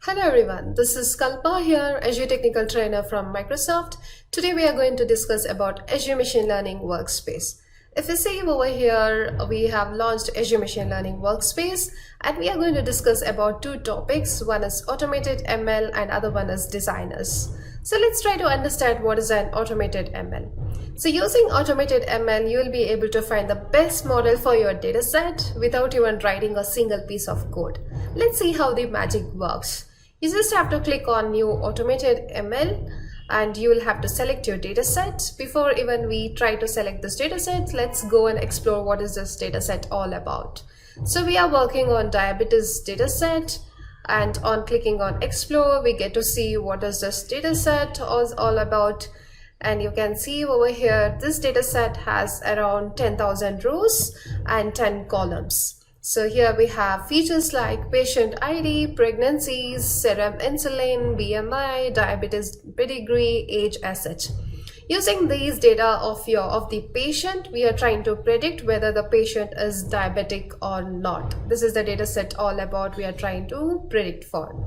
Hello everyone, this is Kalpa here, Azure Technical Trainer from Microsoft. Today we are going to discuss about Azure Machine Learning Workspace. If you see over here, we have launched Azure Machine Learning Workspace and we are going to discuss about two topics. One is automated ML and other one is designers. So let's try to understand what is an automated ML. So using automated ML, you will be able to find the best model for your dataset without even writing a single piece of code. Let's see how the magic works. You just have to click on new automated ML and you will have to select your dataset. Before even we try to select this dataset, let's go and explore what is this dataset all about. So we are working on diabetes dataset, and on clicking on explore, we get to see what is this dataset all about. And you can see over here, this dataset has around 10,000 rows and 10 columns. So here we have features like patient ID, pregnancies, serum insulin, BMI, diabetes pedigree, age, as such. Using these data of the patient, we are trying to predict whether the patient is diabetic or not. This is the data set all about we are trying to predict for.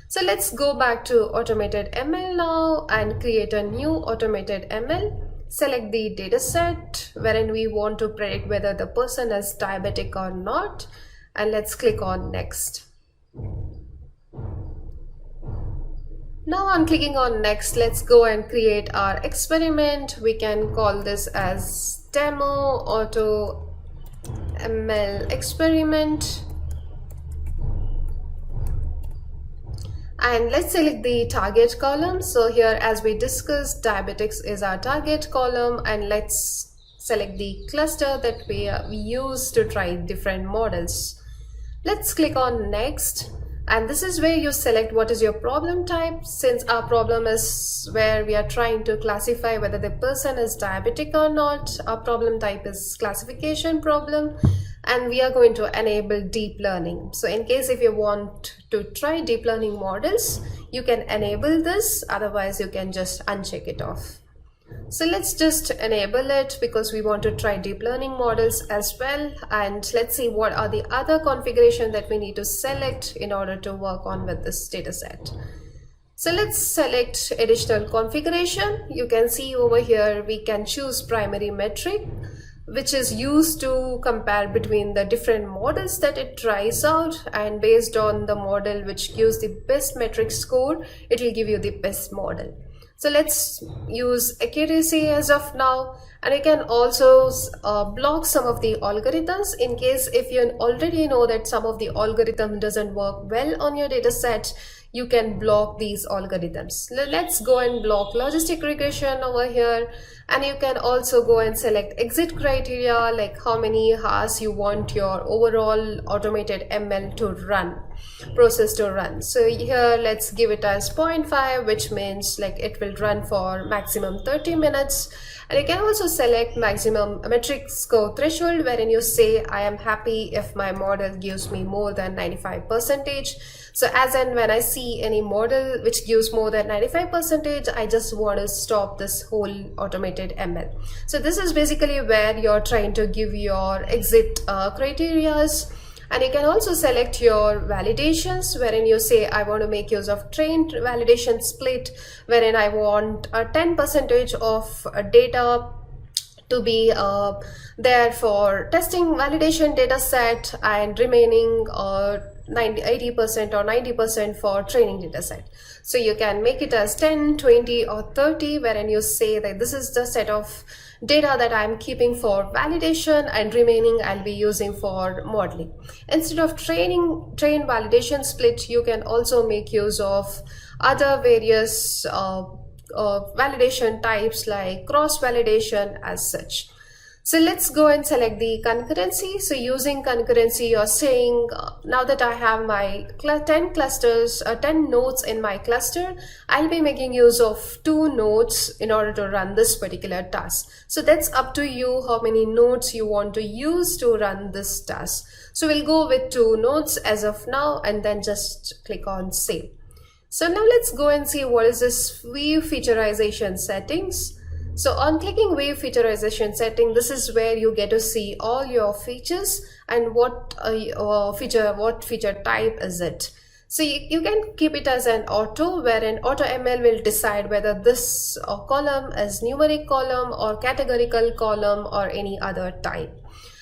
So let's go back to automated ML now and create a new automated ML. Select the data set wherein we want to predict whether the person is diabetic or not, and let's click on next. Now on clicking on next, let's go and create our experiment. We can call this as demo auto ML experiment. And let's select the target column. So here, as we discussed, diabetics is our target column, and let's select the cluster that we use to try different models. Let's click on next, and this is where you select what is your problem type. Since our problem is where we are trying to classify whether the person is diabetic or not, our problem type is classification problem. And we are going to enable deep learning. So in case if you want to try deep learning models, you can enable this, otherwise you can just uncheck it off. So let's just enable it because we want to try deep learning models as well. And let's see what are the other configuration that we need to select in order to work on with this data set. So let's select additional configuration. You can see over here we can choose primary metric, which is used to compare between the different models that it tries out, and based on the model which gives the best metric score, it will give you the best model. So let's use accuracy as of now, and you can also block some of the algorithms in case if you already know that some of the algorithm doesn't work well on your data set. You can block these algorithms. Let's go and block logistic regression over here, and you can also go and select exit criteria, like how many hours you want your overall automated ML to run, process to run. So here let's give it as 0.5, which means like it will run for maximum 30 minutes. And you can also select maximum metric score threshold, wherein you say I am happy if my model gives me more than 95%. So as and when I see any model which gives more than 95%, I just want to stop this whole automated ML. So this is basically where you're trying to give your exit criterias. And you can also select your validations, wherein you say I want to make use of trained validation split, wherein I want a 10% of data to be there for testing validation data set, and remaining 80% or 90% for training data set. So you can make it as 10, 20 or 30, wherein you say that this is the set of data that I'm keeping for validation, and remaining I'll be using for modeling. Instead of train validation split, you can also make use of other various validation types like cross validation as such. So let's go and select the concurrency. So using concurrency, you're saying now that I have my 10 clusters, 10 nodes in my cluster, I'll be making use of 2 nodes in order to run this particular task. So that's up to you how many nodes you want to use to run this task. So we'll go with 2 nodes as of now, and then just click on save. So now let's go and see what is this view featureization settings. So on clicking View Featureization setting, this is where you get to see all your features and what feature type is it. So you can keep it as an auto, wherein AutoML will decide whether this column is numeric column or categorical column or any other type.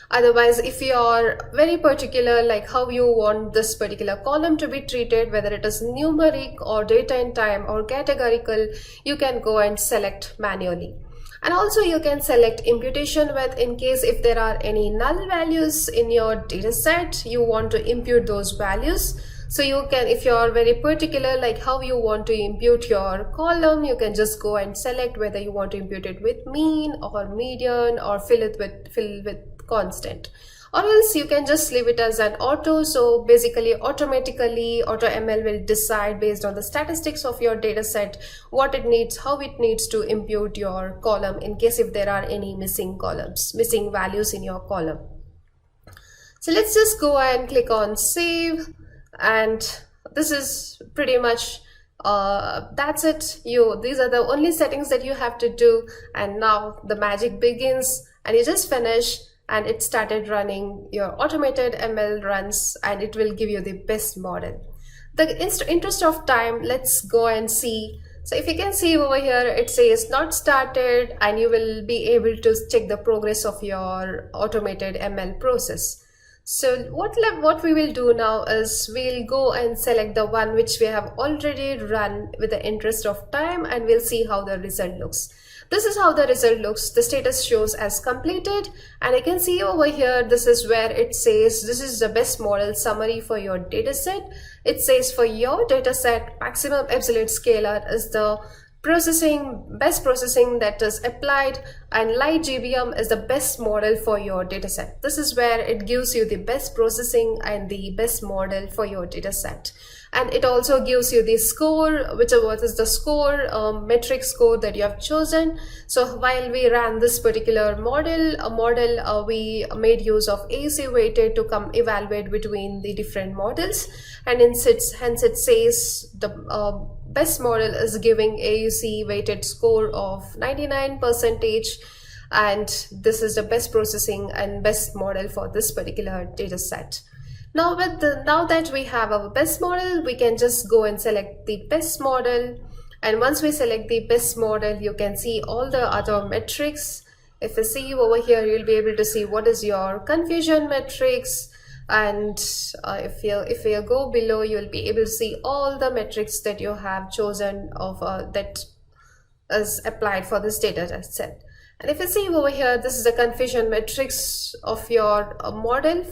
Otherwise, if you are very particular like how you want this particular column to be treated, whether it is numeric or date and time or categorical, you can go and select manually. And also you can select imputation width in case if there are any null values in your data set, you want to impute those values. So you can, if you are very particular like how you want to impute your column, you can just go and select whether you want to impute it with mean or median or fill with constant, or else you can just leave it as an auto. So basically automatically AutoML will decide based on the statistics of your data set what it needs, how it needs to impute your column in case if there are any missing values in your column. So let's just go and click on save, and this is pretty much that's it. These are the only settings that you have to do, and now the magic begins, and you just finish and it started running. Your automated ML runs and it will give you the best model. The interest of time, let's go and see. So if you can see over here, it says not started, and you will be able to check the progress of your automated ML process. So what we will do now is we'll go and select the one which we have already run with the interest of time, and we'll see how the result looks. This is how the result looks. The status shows as completed, and I can see over here, this is where it says this is the best model summary for your dataset. It says for your dataset, maximum absolute scalar is the best processing that is applied, and light GBM is the best model for your dataset. This is where it gives you the best processing and the best model for your dataset. And it also gives you the score, what is the score, metric score that you have chosen. So while we ran this particular model, we made use of AUC weighted to evaluate between the different models, and hence it says the best model is giving AUC weighted score of 99%, and this is the best processing and best model for this particular data set. Now that we have our best model, we can just go and select the best model, and once we select the best model, you can see all the other metrics. If you see over here, you'll be able to see what is your confusion metrics, and if you go below, you'll be able to see all the metrics that you have chosen of that is applied for this data set. And if you see over here, this is the confusion metrics of your model.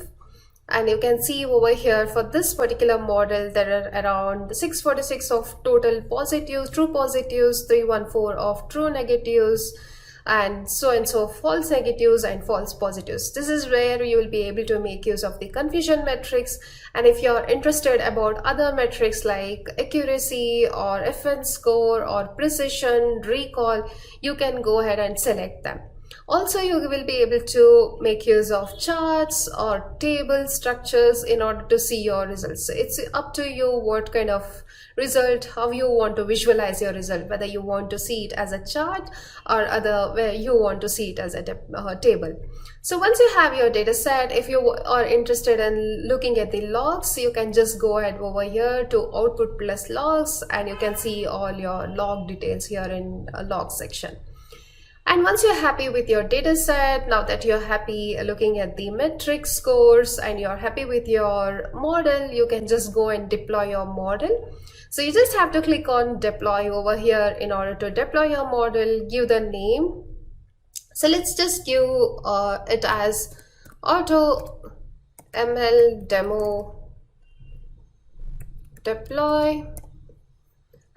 And you can see over here for this particular model, there are around 646 of total positives, true positives, 314 of true negatives, and so false negatives and false positives. This is where you will be able to make use of the confusion metrics. And if you're interested about other metrics like accuracy or FN score or precision, recall, you can go ahead and select them. Also, you will be able to make use of charts or table structures in order to see your results. It's up to you what kind of result, how you want to visualize your result, whether you want to see it as a chart or where you want to see it as a table. So once you have your data set, if you are interested in looking at the logs, you can just go ahead over here to output plus logs, and you can see all your log details here in a log section. And once you're happy with your data set, now that you're happy looking at the metric scores and you're happy with your model, you can just go and deploy your model. So you just have to click on deploy over here in order to deploy your model, give the name. So let's just give it as AutoML demo deploy.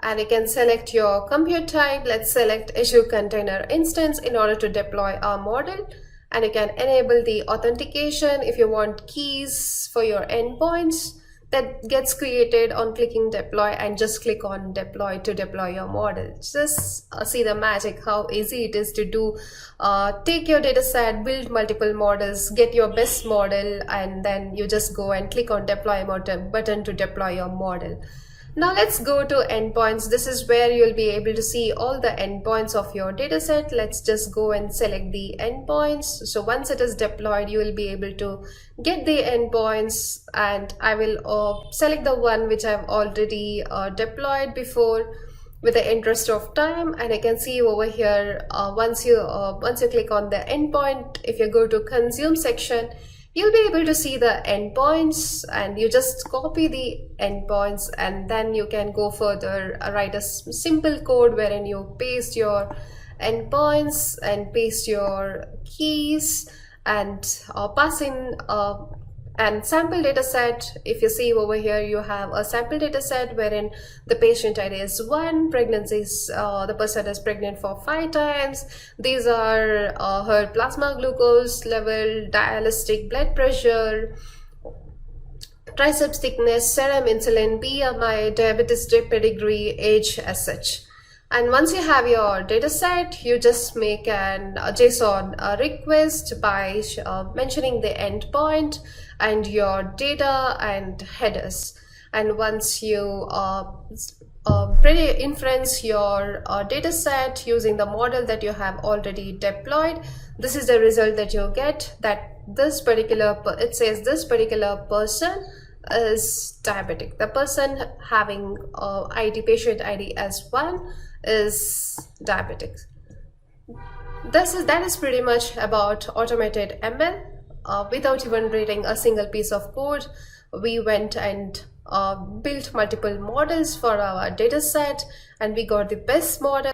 And you can select your compute type. Let's select Azure Container Instance in order to deploy our model. And you can enable the authentication if you want keys for your endpoints. That gets created on clicking deploy, and just click on deploy to deploy your model. Just see the magic, how easy it is to do. Take your data set, build multiple models, get your best model, and then you just go and click on deploy button to deploy your model. Now let's go to endpoints. This is where you'll be able to see all the endpoints of your dataset. Let's just go and select the endpoints. So once it is deployed, you will be able to get the endpoints, and I will select the one which I've already deployed before with the interest of time. And I can see over here, once you click on the endpoint, if you go to consume section, you'll be able to see the endpoints, and you just copy the endpoints, and then you can go further, write a simple code wherein you paste your endpoints and paste your keys and pass in and sample data set. If you see over here, you have a sample data set wherein the patient ID is 1, pregnancies, the person is pregnant for 5 times. These are her plasma glucose level, dialytic blood pressure, triceps thickness, serum insulin, BMI, diabetes pedigree, age as such. And once you have your data set, you just make a JSON request by mentioning the endpoint and your data and headers. And once you inference your data set using the model that you have already deployed, this is the result that you get, that this particular, it says this particular person is diabetic. The person having patient ID as 1 is diabetic. That is pretty much about automated ML. Without even writing a single piece of code, we went and built multiple models for our data set, and we got the best model.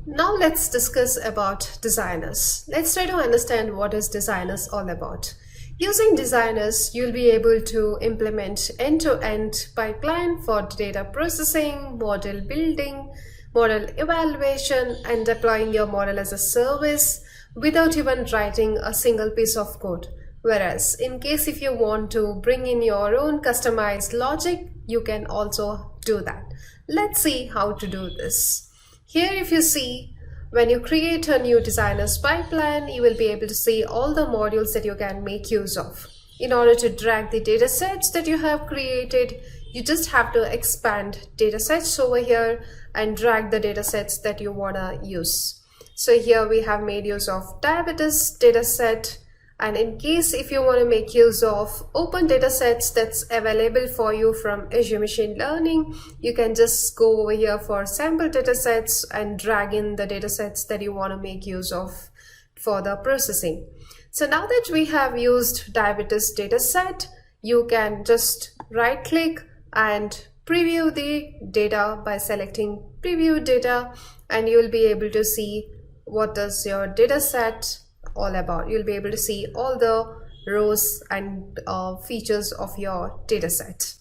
Now let's discuss about designers. Let's try to understand what is designers all about. Using designers, you'll be able to implement end-to-end pipeline for data processing, model building, model evaluation, and deploying your model as a service without even writing a single piece of code. Whereas in case if you want to bring in your own customized logic, you can also do that. Let's see how to do this. Here, if you see, when you create a new designer's pipeline, you will be able to see all the modules that you can make use of. In order to drag the data sets that you have created, you just have to expand data sets over here and drag the data sets that you want to use. So here we have made use of diabetes data set, and in case if you want to make use of open data sets that's available for you from Azure Machine Learning, you can just go over here for sample data sets and drag in the data sets that you want to make use of for the processing. So now that we have used diabetes data set, you can just right click and preview the data by selecting preview data, and you will be able to see what is your data set all about. You'll be able to see all the rows and features of your data set.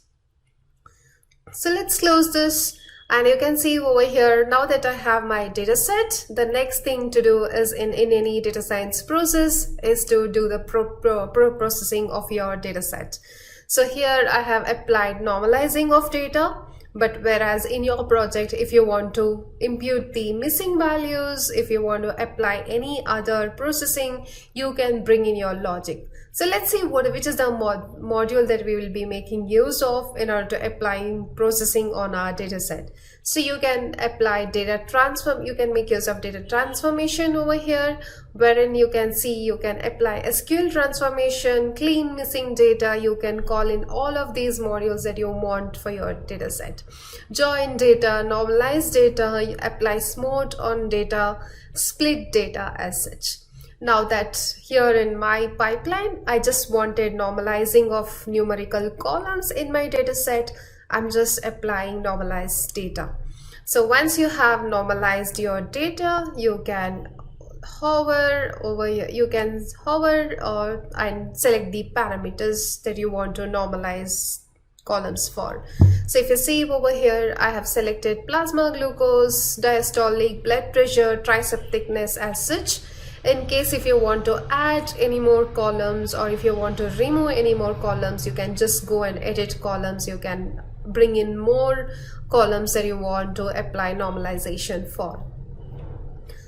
So let's close this, and you can see over here, now that I have my data set, the next thing to do is in any data science process is to do the processing of your data set. So here I have applied normalizing of data. But whereas in your project, if you want to impute the missing values, if you want to apply any other processing, you can bring in your logic. So let's see which is the module that we will be making use of in order to apply processing on our data set. So you can apply data transform, you can make use of data transformation over here, wherein you can see you can apply SQL transformation, clean missing data. You can call in all of these modules that you want for your data set. Join data, normalize data, apply smooth on data, split data as such. Now that here in my pipeline, I just wanted normalizing of numerical columns in my data set, I'm just applying normalized data. So once you have normalized your data, you can hover over here, you can hover and select the parameters that you want to normalize columns for. So if you see over here, I have selected plasma glucose, diastolic blood pressure, tricep thickness as such. In case if you want to add any more columns or if you want to remove any more columns, you can just go and edit columns. You can bring in more columns that you want to apply normalization for.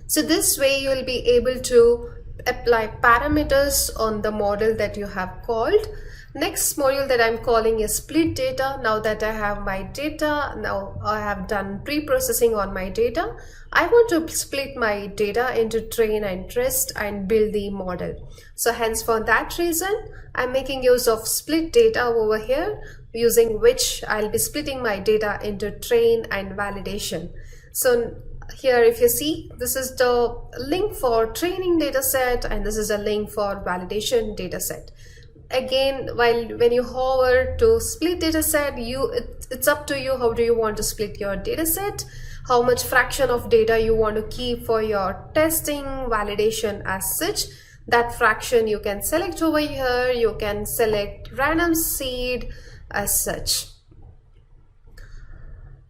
So this way you will be able to apply parameters on the model that you have called, Next module that I'm calling is split data. Now that I have my data, now I have done pre-processing on my data. I want to split my data into train and test and build the model. So hence for that reason, I'm making use of split data over here, using which I'll be splitting my data into train and validation. So here if you see, this is the link for training data set and this is a link for validation data set. Again, when you hover to split data set, it's up to you. How do you want to split your data set? How much fraction of data you want to keep for your testing, validation as such? That fraction you can select over here. You can select random seed as such.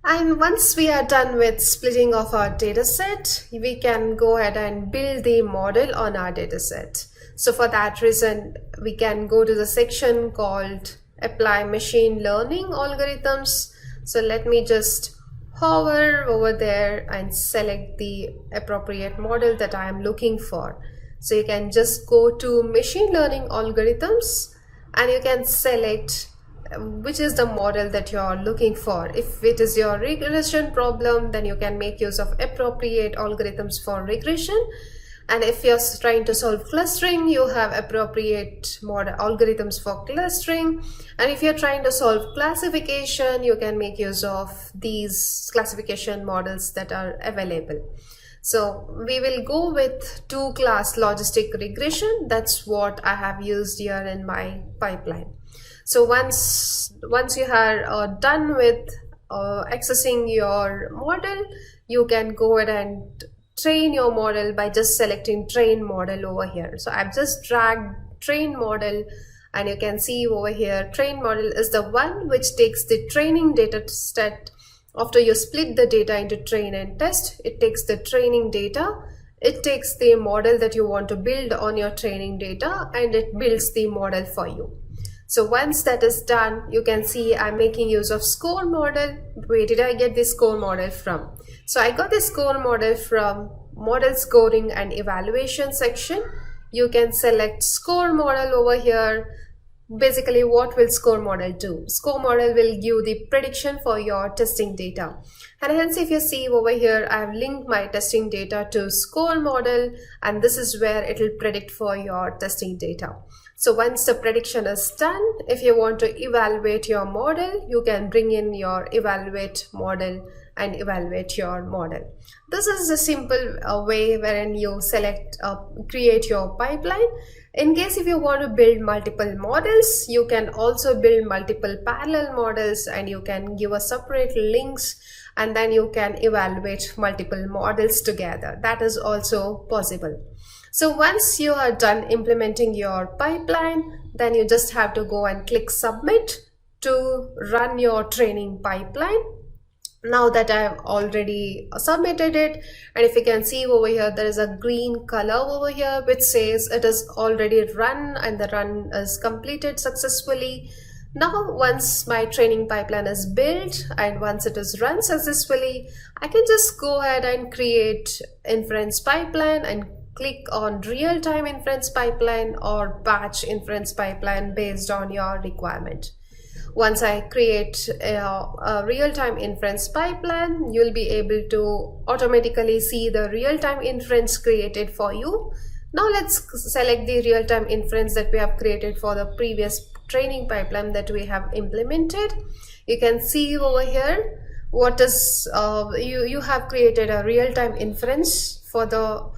And once we are done with splitting of our data set, we can go ahead and build the model on our data set. So for that reason, we can go to the section called Apply Machine Learning Algorithms. So let me just hover over there and select the appropriate model that I am looking for. So you can just go to Machine Learning Algorithms and you can select which is the model that you are looking for. If it is your regression problem, then you can make use of appropriate algorithms for regression. And if you're trying to solve clustering, you have appropriate model algorithms for clustering. And if you're trying to solve classification, you can make use of these classification models that are available. So we will go with two-class logistic regression. That's what I have used here in my pipeline. So once you are done with accessing your model, you can go ahead and train your model by just selecting train model over here. So I've just dragged train model and you can see over here train model is the one which takes the training data set. After you split the data into train and test, it takes the training data, it takes the model that you want to build on your training data and it builds the model for you. So once that is done, you can see I'm making use of score model. Where did I get this score model from? So I got this score model from model scoring and evaluation section. You can select score model over here. Basically, what will score model do? Score model will give the prediction for your testing data. And hence, if you see over here, I have linked my testing data to score model, and this is where it will predict for your testing data. So once the prediction is done, if you want to evaluate your model, you can bring in your evaluate model and evaluate your model. This is a simple way wherein you select, create your pipeline. In case if you want to build multiple models, you can also build multiple parallel models and you can give a separate links and then you can evaluate multiple models together. That is also possible. So once you are done implementing your pipeline, then you just have to go and click submit to run your training pipeline. Now that I have already submitted it, and if you can see over here, there is a green color over here which says it is already run and the run is completed successfully. Now once my training pipeline is built and once it is run successfully, I can just go ahead and create inference pipeline and click on real-time inference pipeline or batch inference pipeline based on your requirement. Once I create a real-time inference pipeline, you'll be able to automatically see the real-time inference created for you. Now let's select the real-time inference that we have created for the previous training pipeline that we have implemented. You can see over here what is you have created a real-time inference for the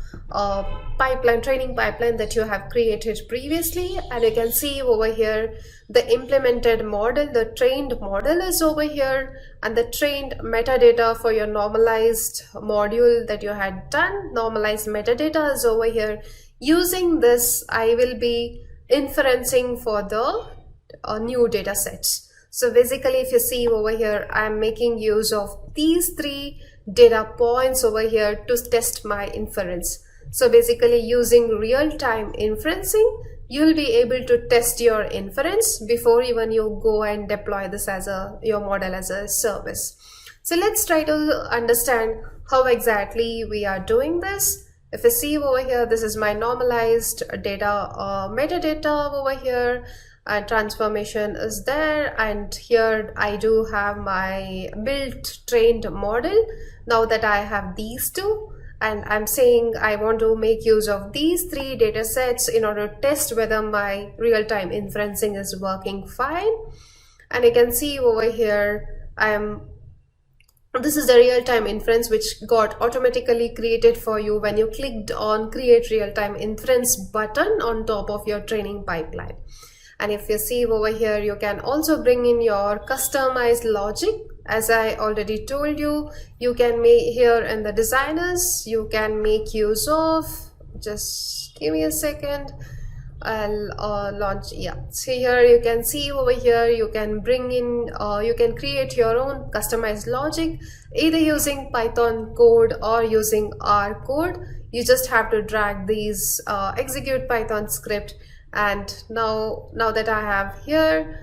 training pipeline that you have created previously, and you can see over here the implemented model, the trained model is over here, and the trained metadata for your normalized module that you had done, normalized metadata is over here. Using this, I will be inferencing for the new data sets. So basically, if you see over here, I'm making use of these three data points over here to test my inference. So basically, using real-time inferencing, you'll be able to test your inference before even you go and deploy this as your model as a service. So let's try to understand how exactly we are doing this. If you see over here, this is my normalized data metadata over here. transformation is there, and here I do have my built trained model. Now that I have these two, and I'm saying I want to make use of these three data sets in order to test whether my real-time inferencing is working fine. And you can see over here, this is the real-time inference which got automatically created for you when you clicked on create real-time inference button on top of your training pipeline. And if you see over here, you can also bring in your customized logic. As I already told you, you can make here in the designers, you can make use of, just give me a second, I'll launch. Yeah, so here you can see over here, you can bring in, you can create your own customized logic either using Python code or using R code. You just have to drag these execute Python script, and now that I have here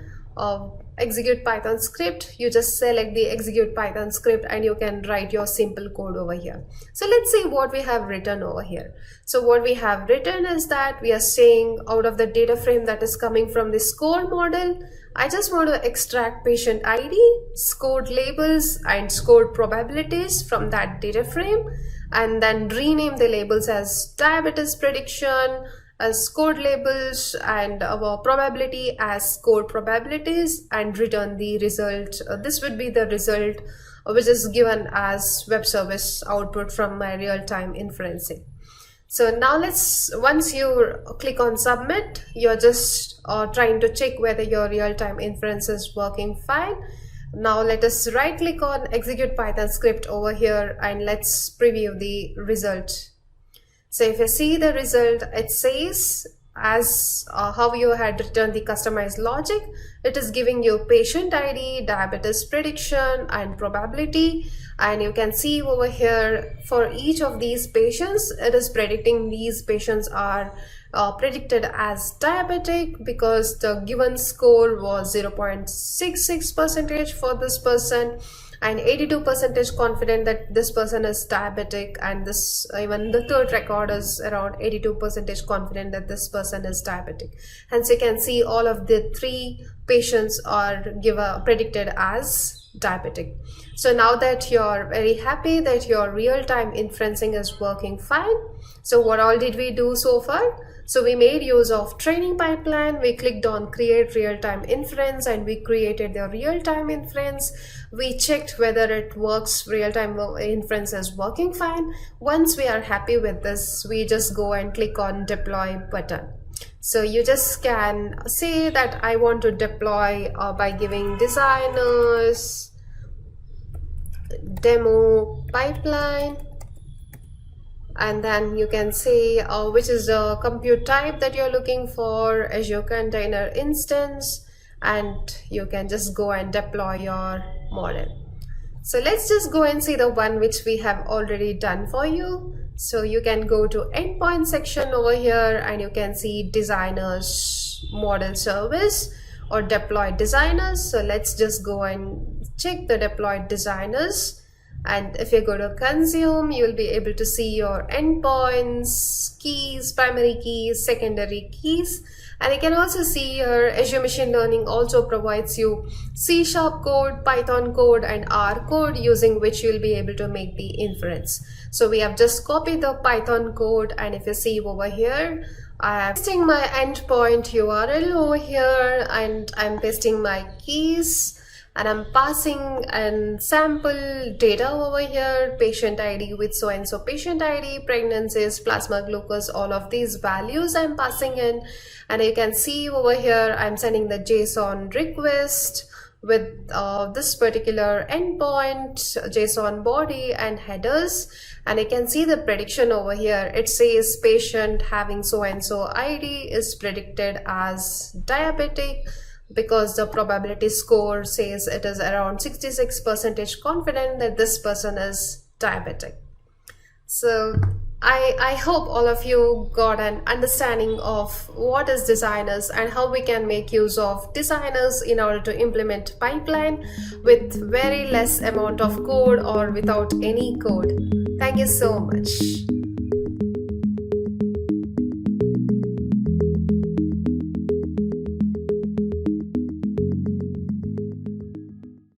execute Python script, you just select the execute Python script and you can write your simple code over here. So let's see what we have written over here. So what we have written is that we are saying out of the data frame that is coming from the score model, I just want to extract patient ID, scored labels and scored probabilities from that data frame, and then rename the labels as diabetes prediction, as scored labels, and our probability as scored probabilities, and return the result. This would be the result which is given as web service output from my real-time inferencing. So now once you click on submit, you're just trying to check whether your real-time inference is working fine. Now let us right click on execute Python script over here and let's preview the result. So if you see the result, it says as how you had written the customized logic, it is giving you patient ID, diabetes prediction and probability. And you can see over here for each of these patients, it is predicting these patients are predicted as diabetic because the given score was 0.66% for this person, and 82% confident that this person is diabetic, and this even the third record is around 82% confident that this person is diabetic. Hence you can see all of the three patients are predicted as diabetic. So now that you're very happy that your real-time inferencing is working fine, so what all did we do so far? So we made use of training pipeline, we clicked on create real-time inference and we created the real-time inference. We checked whether it works, real-time inference is working fine. Once we are happy with this, we just go and click on deploy button. So you just can say that I want to deploy by giving designers demo pipeline, and then you can say which is the compute type that you're looking for, Azure Container Instance, and you can just go and deploy your model. So let's just go and see the one which we have already done for you. So you can go to endpoint section over here and you can see designers model service or deployed designers. So let's just go and check the deployed designers. And if you go to consume, you'll be able to see your endpoints, keys, primary keys, secondary keys. And you can also see your Azure Machine Learning also provides you C# code, Python code and R code, using which you'll be able to make the inference. So we have just copied the Python code, and if you see over here, I am pasting my endpoint URL over here and I'm pasting my keys. And I'm passing and sample data over here, patient ID with so and so patient ID, pregnancies, plasma glucose, all of these values I'm passing in. And you can see over here, I'm sending the JSON request with this particular endpoint, JSON body and headers. And you can see the prediction over here. It says patient having so and so ID is predicted as diabetic, because the probability score says it is around 66% confident that this person is diabetic. So I hope all of you got an understanding of what is designers and how we can make use of designers in order to implement pipeline with very less amount of code or without any code. Thank you so much.